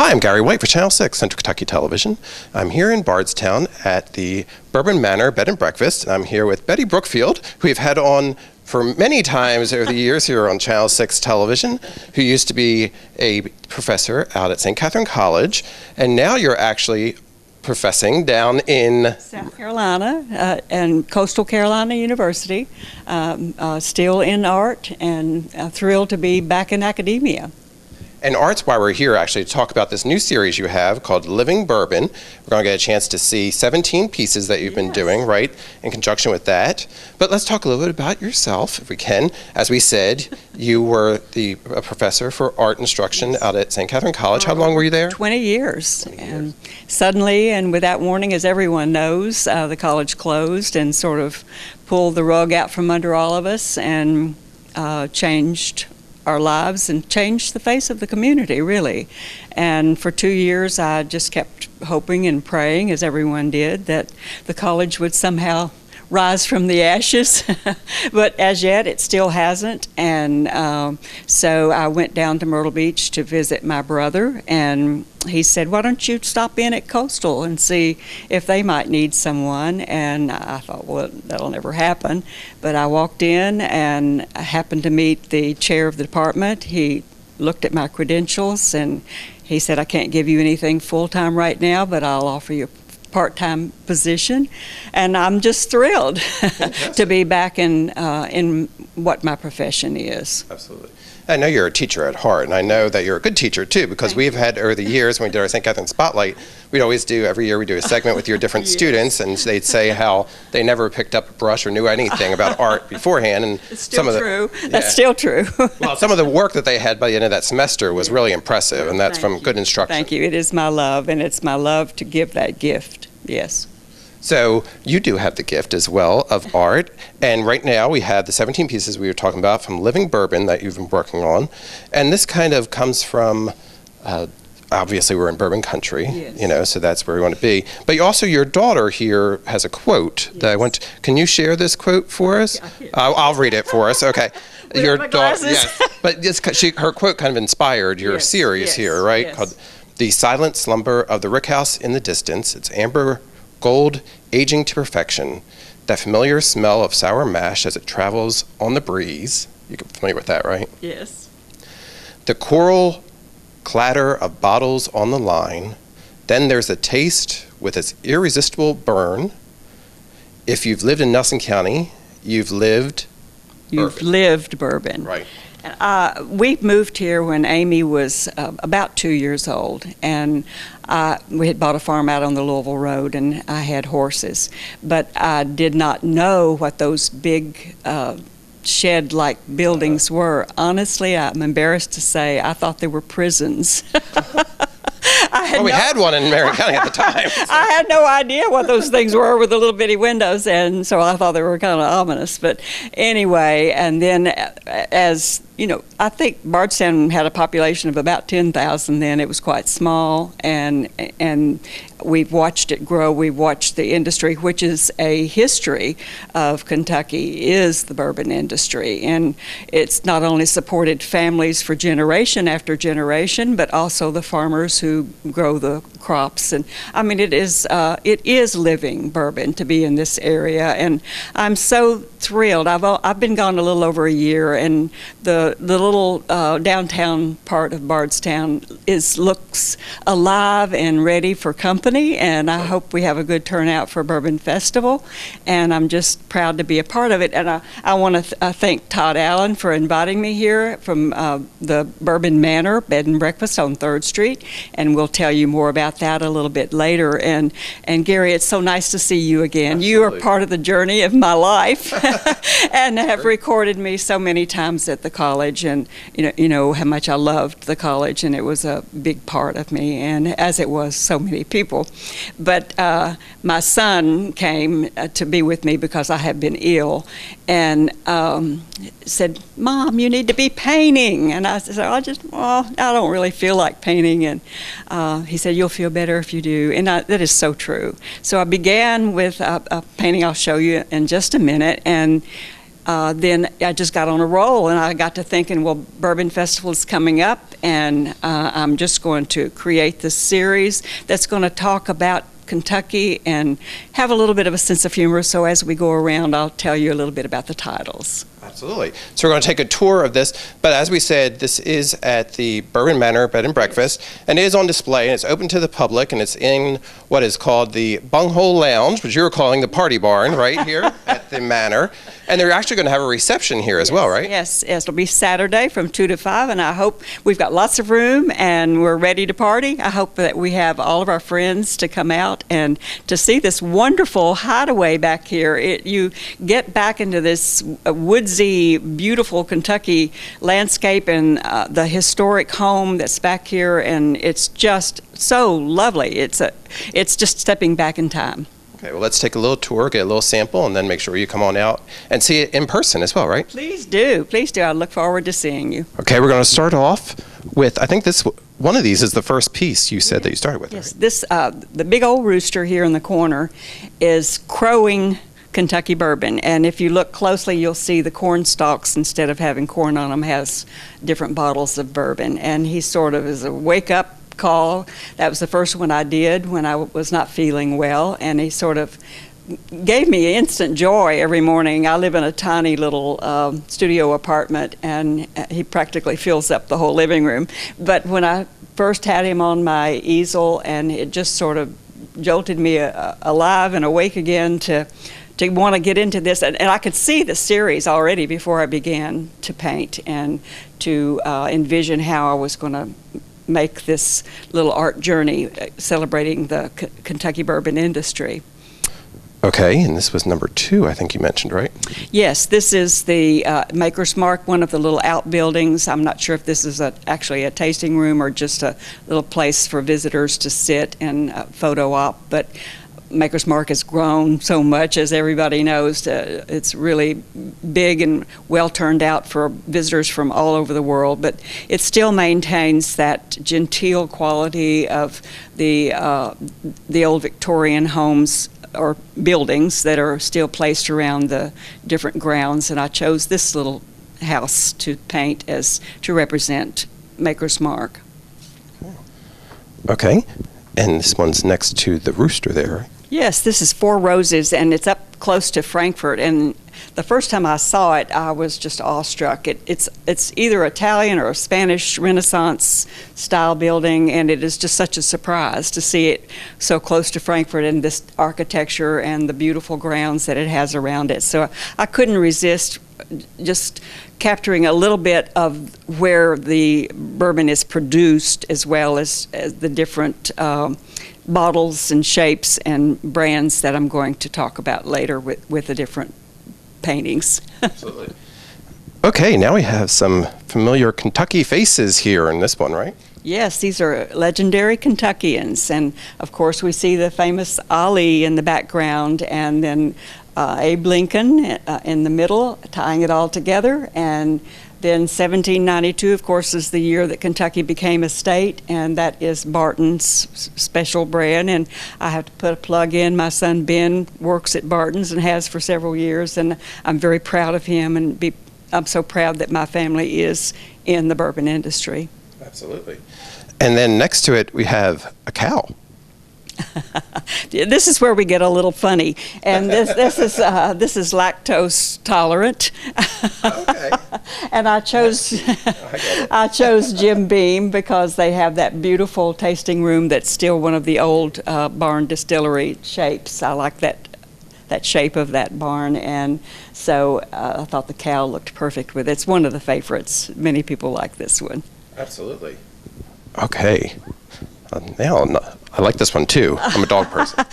Hi, I'm Gary White for Channel 6, Central Kentucky Television. I'm here in Bardstown at the Bourbon Manor Bed and Breakfast, and I'm here with Bettye Brookfield, who we've had on for many times over the years here on Channel 6 Television, who used to be a professor out at St. Catherine College, and now you're actually professing down in South Carolina and Coastal Carolina University, still in art, and thrilled to be back in academia. And art's why we're here, actually, to talk about this new series you have called Living Bourbon. We're going to get a chance to see 17 pieces that you've been doing, right, in conjunction with that. But let's talk a little bit about yourself, if we can. As we said, you were a professor for art instruction out at St. Catherine College. How long were you there? 20 years. And suddenly, and without warning, as everyone knows, the college closed and sort of pulled the rug out from under all of us and changed our lives and changed the face of the community, really. And for 2 years, I just kept hoping and praying, as everyone did, that the college would somehow rise from the ashes. But as yet, it still hasn't. And so I went down to Myrtle Beach to visit my brother, and he said, "Why don't you stop in at Coastal and see if they might need someone?" And I thought, well, that'll never happen. But I walked in and I happened to meet the chair of the department. He looked at my credentials and he said, "I can't give you anything full-time right now, but I'll offer you a part-time position." And I'm just thrilled to be back in what my profession is. Absolutely. I know you're a teacher at heart, and I know that you're a good teacher too, because we've had over the years, when we did our St. Catherine Spotlight, every year we do a segment with your different students, and they'd say how they never picked up a brush or knew anything about art beforehand. And it's still true. Yeah. That's still true. Well, some of the work that they had by the end of that semester was really impressive, and that's from good instruction. Thank you. It is my love, and it's my love to give that gift. Yes. So you do have the gift as well of art, and right now we have the 17 pieces we were talking about from Living Bourbon that you've been working on, and this kind of comes from, obviously we're in bourbon country, yes. So that's where we want to be. But your daughter here has a quote that I want. Can you share this quote for us? I'll read it for us. Okay. Your daughter, yes. But her quote kind of inspired your series here, right? Yes. Called "The Silent Slumber of the Rickhouse in the Distance." It's amber gold aging to perfection, that familiar smell of sour mash as it travels on the breeze. You're familiar with that, right? Yes. The choral clatter of bottles on the line. Then there's a taste with its irresistible burn. If you've lived in Nelson County, you've lived bourbon. Right. We moved here when Amy was about 2 years old, and we had bought a farm out on the Louisville Road, and I had horses. But I did not know what those big shed-like buildings were. Honestly, I'm embarrassed to say I thought they were prisons. We had one in Marion County at the time. So. I had no idea what those things were with the little bitty windows, and so I thought they were kind of ominous. But anyway, and then as I think Bardstown had a population of about 10,000 then. It was quite small, and we've watched it grow. We've watched the industry, which is a history of Kentucky, is the bourbon industry. And it's not only supported families for generation after generation, but also the farmers who grow the crops. And I mean, it is living bourbon to be in this area, and I'm so thrilled. I've been gone a little over a year, and the little downtown part of Bardstown looks alive and ready for company, and I hope we have a good turnout for Bourbon Festival, and I'm just proud to be a part of it. And I want to thank Todd Allen for inviting me here from the Bourbon Manor Bed and Breakfast on 3rd Street, and we'll tell you more about that a little bit later. And Gary, it's so nice to see you again. Absolutely. You are part of the journey of my life and have recorded me so many times at the college, and you know how much I loved the college, and it was a big part of me, and as it was so many people. But my son came to be with me because I had been ill, and said, "Mom, you need to be painting." And I said, I don't really feel like painting. And he said, "You'll feel better if you do." And that is so true. So I began with a painting I'll show you in just a minute, and then I just got on a roll, and I got to thinking, well, Bourbon Festival is coming up, and I'm just going to create this series that's going to talk about Kentucky and have a little bit of a sense of humor. So as we go around, I'll tell you a little bit about the titles. Absolutely. So we're going to take a tour of this, but as we said, this is at the Bourbon Manor Bed and Breakfast, and it is on display, and it's open to the public, and it's in what is called the Bunghole Lounge, which you're calling the Party Barn, right here at the Manor. And they're actually going to have a reception here as well, right? Yes, it'll be Saturday from 2 to 5, and I hope we've got lots of room and we're ready to party. I hope that we have all of our friends to come out and to see this wonderful hideaway back here. You get back into this woodsy, beautiful Kentucky landscape and the historic home that's back here, and it's just so lovely. It's just stepping back in time. Okay, well, let's take a little tour, get a little sample, and then make sure you come on out and see it in person as well, right? Please do. Please do. I look forward to seeing you. Okay, we're going to start off with, I think one of these is the first piece you said that you started with, yes, right? This, the big old rooster here in the corner is crowing Kentucky bourbon, and if you look closely, you'll see the corn stalks, instead of having corn on them, has different bottles of bourbon, and he sort of is a wake-up call. That was the first one I did when I was not feeling well, and he sort of gave me instant joy every morning. I live in a tiny little studio apartment, and he practically fills up the whole living room. But when I first had him on my easel, and it just sort of jolted me alive and awake again to want to get into this, and I could see the series already before I began to paint and to envision how I was going to make this little art journey celebrating the Kentucky bourbon industry. Okay, and this was number 2, I think you mentioned, right? Yes, this is the Maker's Mark, one of the little outbuildings. I'm not sure if this is actually a tasting room or just a little place for visitors to sit and photo op, but Maker's Mark has grown so much, as everybody knows. It's really big and well turned out for visitors from all over the world, but it still maintains that genteel quality of the old Victorian homes or buildings that are still placed around the different grounds. And I chose this little house to paint to represent Maker's Mark. Okay, and this one's next to the rooster there, right? Yes, this is Four Roses, and it's up close to Frankfurt. And the first time I saw it, I was just awestruck. It's either Italian or a Spanish Renaissance style building, and it is just such a surprise to see it so close to Frankfurt and this architecture and the beautiful grounds that it has around it. So I couldn't resist just capturing a little bit of where the bourbon is produced, as well as the different bottles and shapes and brands that I'm going to talk about later with the different paintings. Absolutely. Okay, now we have some familiar Kentucky faces here in this one, right? Yes, these are legendary Kentuckians, and of course we see the famous Ali in the background, and then Abe Lincoln in the middle, tying it all together. And then 1792, of course, is the year that Kentucky became a state, and that is Barton's special brand. And I have to put a plug in. My son Ben works at Barton's and has for several years, and I'm very proud of him, and I'm so proud that my family is in the bourbon industry. Absolutely. And then next to it, we have a cow. This is where we get a little funny, and this is lactose tolerant. Okay. And I chose Jim Beam because they have that beautiful tasting room that's still one of the old barn distillery shapes. I like that shape of that barn, and so I thought the cow looked perfect with it. It's one of the favorites. Many people like this one. Absolutely. Okay. Now I like this one too. I'm a dog person.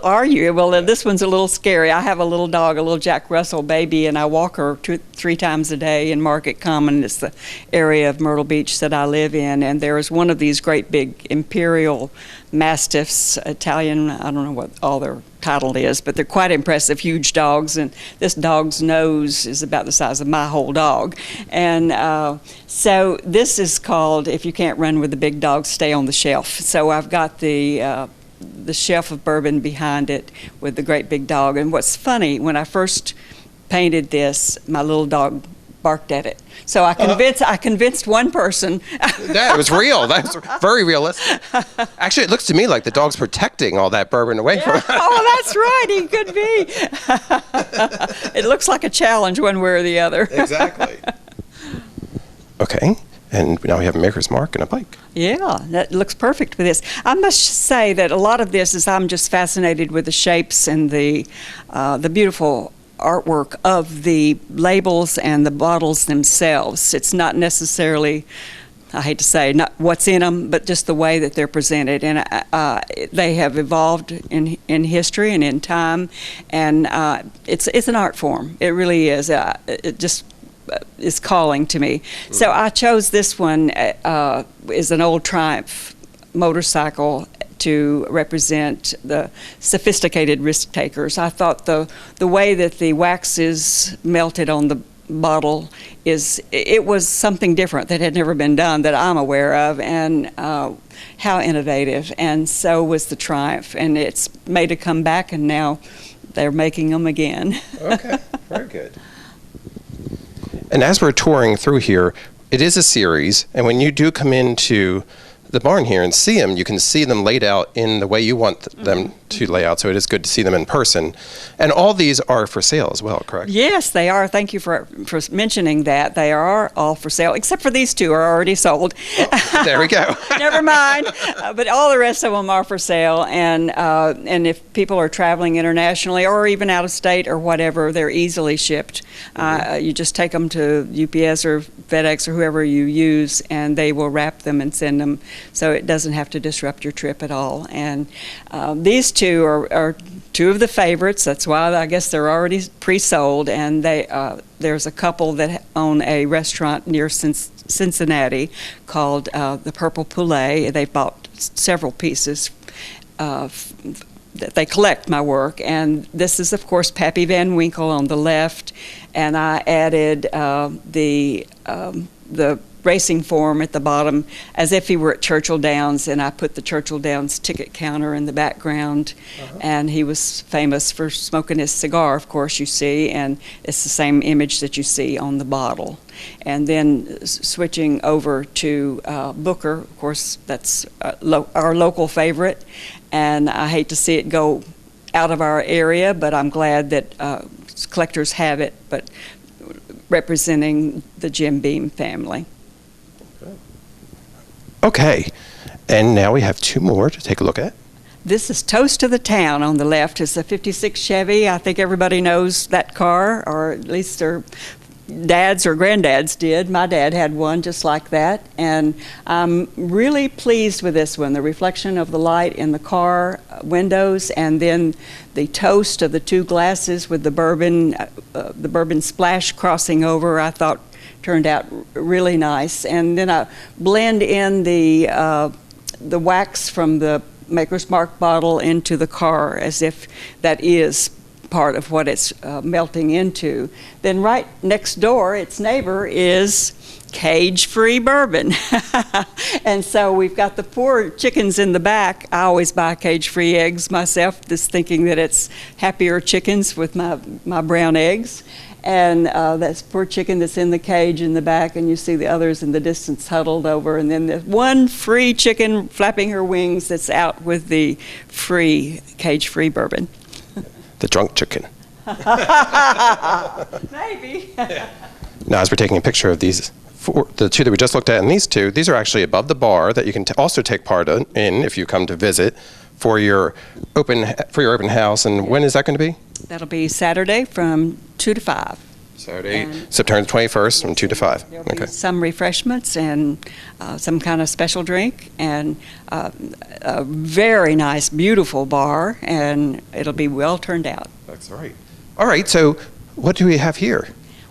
Are you? Well, this one's a little scary. I have a little dog, a little Jack Russell baby, and I walk her 3 times a day in Market Common. It's the area of Myrtle Beach that I live in, and there is one of these great big imperial mastiffs, Italian, I don't know what all their title is, but they're quite impressive, huge dogs, and this dog's nose is about the size of my whole dog. And so this is called, if you can't run with the big dogs, stay on the shelf. So I've got the shelf of bourbon behind it with the great big dog. And what's funny, when I first painted this, my little dog barked at it. So I convinced one person. That was real. That's very realistic. Actually, it looks to me like the dog's protecting all that bourbon away from it. Oh, that's right. He could be. It looks like a challenge one way or the other. Exactly. Okay. And now we have a maker's mark and a pike. Yeah, that looks perfect with this. I must say that a lot of this is I'm just fascinated with the shapes and the beautiful artwork of the labels and the bottles themselves. It's not necessarily, I hate to say, not what's in them, but just the way that they're presented. And they have evolved in history and in time, and it's an art form. It really is. It just is calling to me. So I chose this one is an old Triumph motorcycle to represent the sophisticated risk takers. I thought the way that the wax is melted on the bottle it was something different that had never been done that I'm aware of, and how innovative. And so was the Triumph, and it's made a comeback, and now they're making them again. Okay, very good. And as we're touring through here, it is a series, and when you do come into the barn here and see them, you can see them laid out in the way you want them to lay out, so it is good to see them in person. And all these are for sale as well, correct? Yes, they are. Thank you for mentioning that. They are all for sale, except for these two are already sold. Oh, there we go. Never mind. But all the rest of them are for sale, and if people are traveling internationally or even out of state or whatever, they're easily shipped. You just take them to UPS or FedEx or whoever you use, and they will wrap them and send them, so it doesn't have to disrupt your trip at all. And these two are two of the favorites. That's why I guess they're already pre-sold. And there's a couple that own a restaurant near Cincinnati called the Purple Poulet. They bought several pieces. They collect my work, and this is, of course, Pappy Van Winkle on the left, and I added the racing form at the bottom as if he were at Churchill Downs, and I put the Churchill Downs ticket counter in the background. And he was famous for smoking his cigar, of course, you see, and it's the same image that you see on the bottle. And then switching over to Booker, of course, that's our local favorite, and I hate to see it go out of our area, but I'm glad that collectors have it, but representing the Jim Beam family. Okay, and now we have two more to take a look at. This is Toast to the Town on the left. It's a 56 Chevy. I think everybody knows that car, or at least their dads or granddads did. My dad had one just like that, and I'm really pleased with this one. The reflection of the light in the car windows, and then the toast of the two glasses with the bourbon splash crossing over, I thought turned out really nice. And then I blend in the wax from the Maker's Mark bottle into the car as if that is part of what it's melting into. Then right next door, its neighbor, is cage-free bourbon. And so we've got the poor chickens in the back. I always buy cage-free eggs myself, just thinking that it's happier chickens with my brown eggs. And that's poor chicken that's in the cage in the back, and you see the others in the distance huddled over, and then the one free chicken flapping her wings that's out with the free cage-free bourbon. The drunk chicken. Maybe. Now, as we're taking a picture of these, the two that we just looked at and these two, these are actually above the bar that you can also take part in if you come to visit for your open house. And when is that going to be? That'll be Saturday from 2 to 5. Saturday, September 21st from 2 to 5. There'll be some refreshments and some kind of special drink, and a very nice, beautiful bar, and it'll be well turned out. That's right. All right, so what do we have here?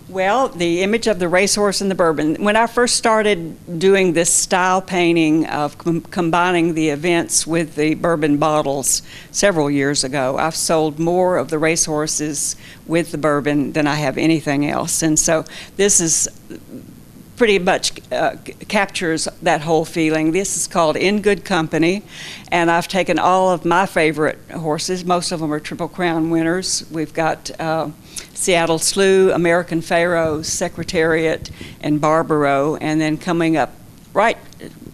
Well, the image of the racehorse and the bourbon. When I first started doing this style painting of combining the events with the bourbon bottles several years ago, I've sold more of the racehorses with the bourbon than I have anything else. And so this is pretty much captures that whole feeling. This is called In Good Company, and I've taken all of my favorite horses. Most of them are Triple Crown winners. We've got Seattle Slew, American Pharoah, Secretariat, and Barbaro, and then coming up right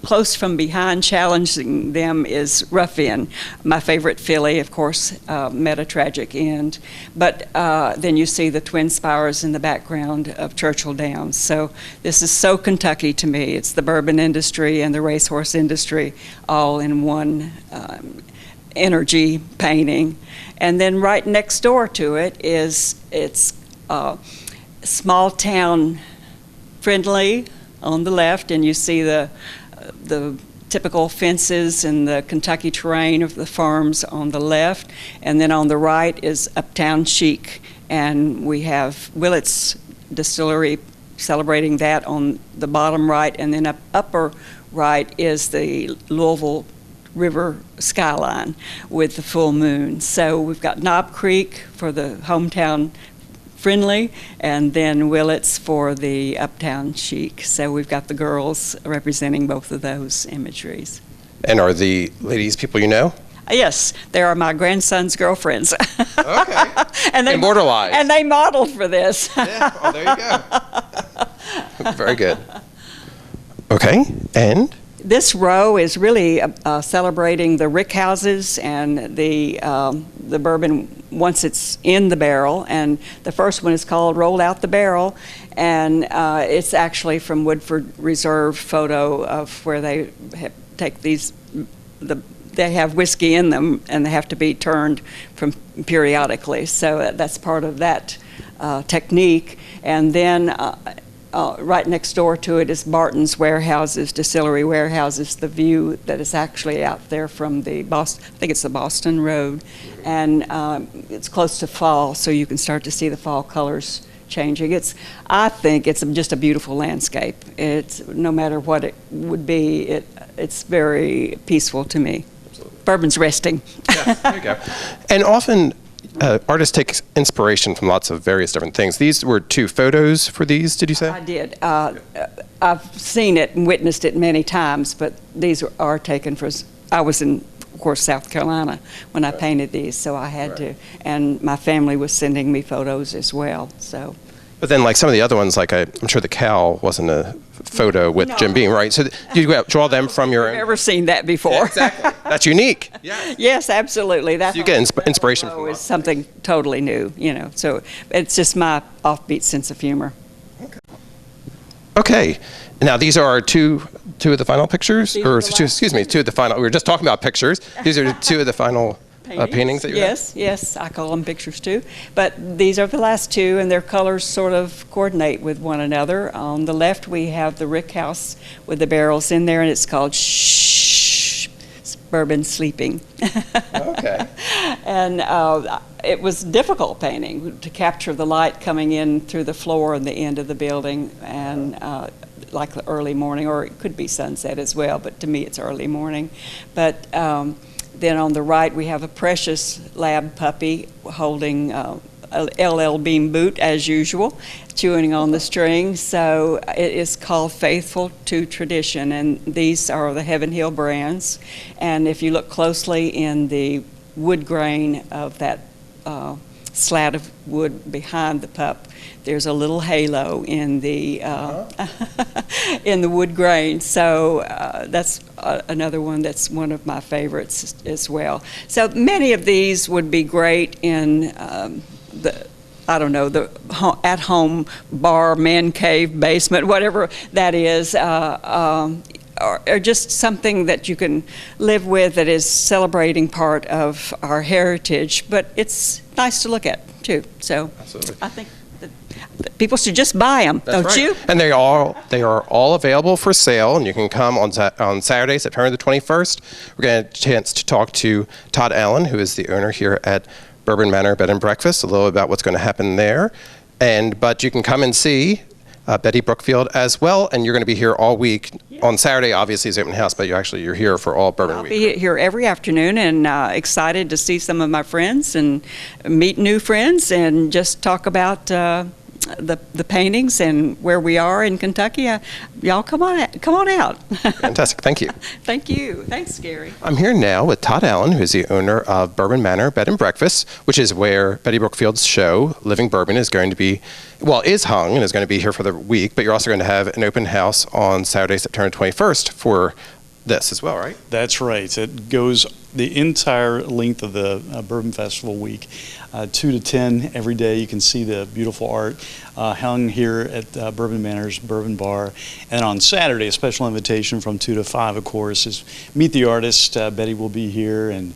close from behind, challenging them, is Ruffian. My favorite filly, of course, met a tragic end. But then you see the twin spires in the background of Churchill Downs. So this is so Kentucky to me. It's the bourbon industry and the racehorse industry all in one energy painting. And then right next door to it it's small town friendly on the left, and you see the typical fences and the Kentucky terrain of the farms on the left, and then on the right is uptown chic, and we have Willett's Distillery celebrating that on the bottom right, and then upper right is the Louisville River skyline with the full moon. So we've got Knob Creek for the hometown friendly, and then Willett's for the uptown chic. So we've got the girls representing both of those imageries. And are the ladies people you know? Yes, they are my grandson's girlfriends. Okay. And they Immortalized. And they modeled for this. Yeah, well, there you go. Very good. Okay, and? This row is really celebrating the rick houses and the bourbon once it's in the barrel. And the first one is called Roll Out the Barrel, and it's actually from Woodford Reserve photo of where they take these. They have whiskey in them, and they have to be turned from periodically. So that's part of that technique. And then right next door to it is Barton's Warehouses, Distillery Warehouses, the view that is actually out there from the Boston, I think it's the Boston Road, and it's close to fall, so you can start to see the fall colors changing. I think it's just a beautiful landscape. It's, no matter what it would be, it's very peaceful to me. Absolutely. Bourbon's resting. Yeah, there you go. And often artists take inspiration from lots of various different things. These were 2 photos for these, did you say? I did. I've seen it and witnessed it many times, but these are taken for, I was in, of course, South Carolina when I painted these, so I had to, and my family was sending me photos as well, so. But then, like some of the other ones, like I'm sure the cow wasn't a photo with Jim Beam, right? So you draw them from your own? I've never seen that before. Yeah, exactly. That's unique. Yeah. Yes, absolutely. That's so you get inspiration from is something totally new, So it's just my offbeat sense of humor. Okay. Now these are two of the final pictures, or two of the final. We were just talking about pictures. These are 2 of the final paintings that you have? Yes, I call them pictures too. But these are the last 2, and their colors sort of coordinate with one another. On the left, we have the rick house with the barrels in there, and it's called Shh, Bourbon Sleeping. Okay. And it was difficult painting to capture the light coming in through the floor and the end of the building, and like the early morning, or it could be sunset as well, but to me it's early morning. But then on the right, we have a precious lab puppy holding a LL Bean boot, as usual, chewing on the string. So it is called Faithful to Tradition, and these are the Heaven Hill brands. And if you look closely in the wood grain of that slat of wood behind the pup, there's a little halo in the in the wood grain. So that's another one that's one of my favorites as well. So many of these would be great in the at-home bar, man cave, basement, whatever that is, or just something that you can live with that is celebrating part of our heritage, but it's nice to look at too. So absolutely. I think that people should just buy them, don't you? And they are all available for sale, and you can come on Saturday, September the 21st. We're going to have a chance to talk to Todd Allen, who is the owner here at Bourbon Manor Bed and Breakfast, a little about what's going to happen there. But you can come and see Bettye Brookfield as well, and you're going to be here all week. Yeah. On Saturday, obviously, is open house, but you're here for all Bourbon Week. I'll be here every afternoon, and excited to see some of my friends and meet new friends and just talk about the paintings and where we are in Kentucky, y'all come on out. Fantastic. Thank you. Thank you. Thanks, Gary. I'm here now with Todd Allen, who is the owner of Bourbon Manor Bed and Breakfast, which is where Bettye Brookfield's show, Living Bourbon, is going to be, is hung and is going to be here for the week, but you're also going to have an open house on Saturday, September 21st for this as well, right? That's right. It goes the entire length of the Bourbon Festival week, 2 to 10 every day. You can see the beautiful art hung here at Bourbon Manor's Bourbon Bar. And on Saturday, a special invitation from 2 to 5, of course, is Meet the Artist. Bettye will be here, and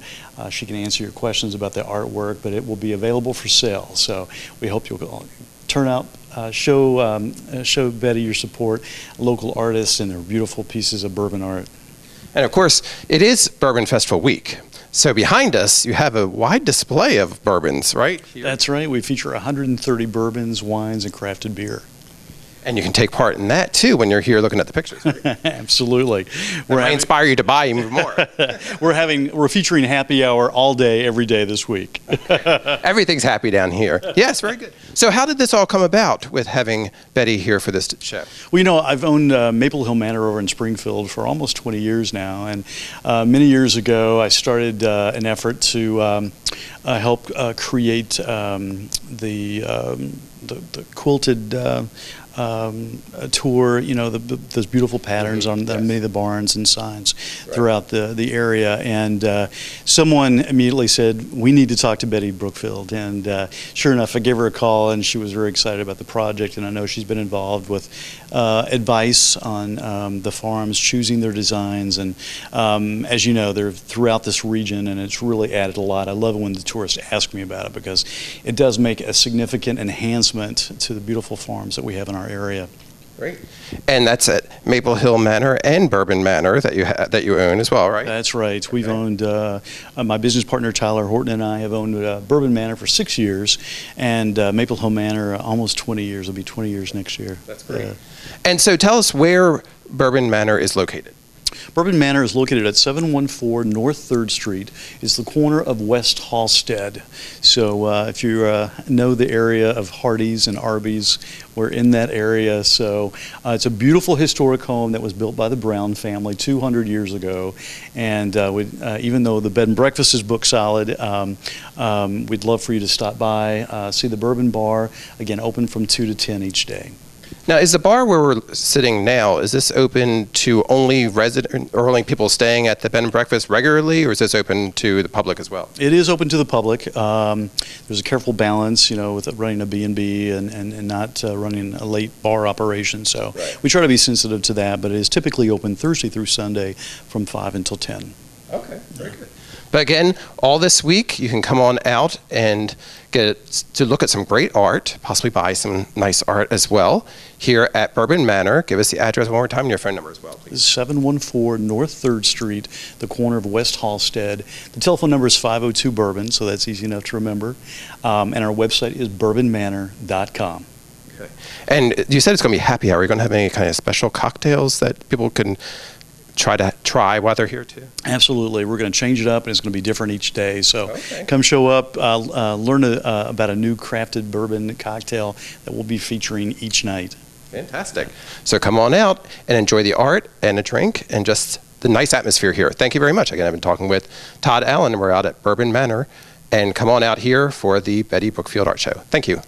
she can answer your questions about the artwork, but it will be available for sale. So we hope you'll turn out, show Bettye your support, local artists and their beautiful pieces of bourbon art. And of course, it is Bourbon Festival Week. So behind us, you have a wide display of bourbons, right? Here. That's right. We feature 130 bourbons, wines, and crafted beer. And you can take part in that too when you're here looking at the pictures. Right? Absolutely. That might inspire you to buy even more. We're featuring happy hour all day, every day this week. Everything's happy down here. Yes, very good. So how did this all come about with having Bettye here for this show? Well, I've owned Maple Hill Manor over in Springfield for almost 20 years now. And many years ago, I started an effort to help create the quilted tour, those beautiful patterns on many of the barns and signs throughout the area. And someone immediately said, we need to talk to Bettye Brookfield. And sure enough, I gave her a call, and she was very excited about the project. And I know she's been involved with advice on the farms, choosing their designs. And as you know, they're throughout this region, and it's really added a lot. I love it when the tourists ask me about it, because it does make a significant enhancement to the beautiful farms that we have in our area. Great. And that's at Maple Hill Manor and Bourbon Manor that you own as well, right? That's right. We've owned, my business partner Tyler Horton and I have owned Bourbon Manor for 6 years, and Maple Hill Manor almost 20 years. It'll be 20 years next year. That's great. And so tell us where Bourbon Manor is located. Bourbon Manor is located at 714 North 3rd Street. It's the corner of West Halstead. So if you know the area of Hardee's and Arby's, we're in that area. So it's a beautiful historic home that was built by the Brown family 200 years ago. And even though the bed and breakfast is booked solid, we'd love for you to stop by, see the Bourbon Bar, again, open from 2 to 10 each day. Now, is the bar where we're sitting now, is this open to only resident or only people staying at the bed and breakfast regularly, or is this open to the public as well? It is open to the public. There's a careful balance, with running a B&B and not running a late bar operation. So we try to be sensitive to that, but it is typically open Thursday through Sunday from 5 until 10. Okay, very good. But again, all this week, you can come on out and get to look at some great art, possibly buy some nice art as well, here at Bourbon Manor. Give us the address one more time and your phone number as well, please. 714 North 3rd Street, the corner of West Halstead. The telephone number is 502-BOURBON, so that's easy enough to remember. And our website is bourbonmanor.com. Okay. And you said it's going to be happy hour. Are you going to have any kind of special cocktails that people can try while they're here too? Absolutely. We're going to change it up, and it's going to be different each day. So come show up, learn about a new crafted bourbon cocktail that we'll be featuring each night. Fantastic. So come on out and enjoy the art and a drink and just the nice atmosphere here. Thank you very much. Again, I've been talking with Todd Allen, and we're out at Bourbon Manor. And come on out here for the Bettye Brookfield Art Show. Thank you.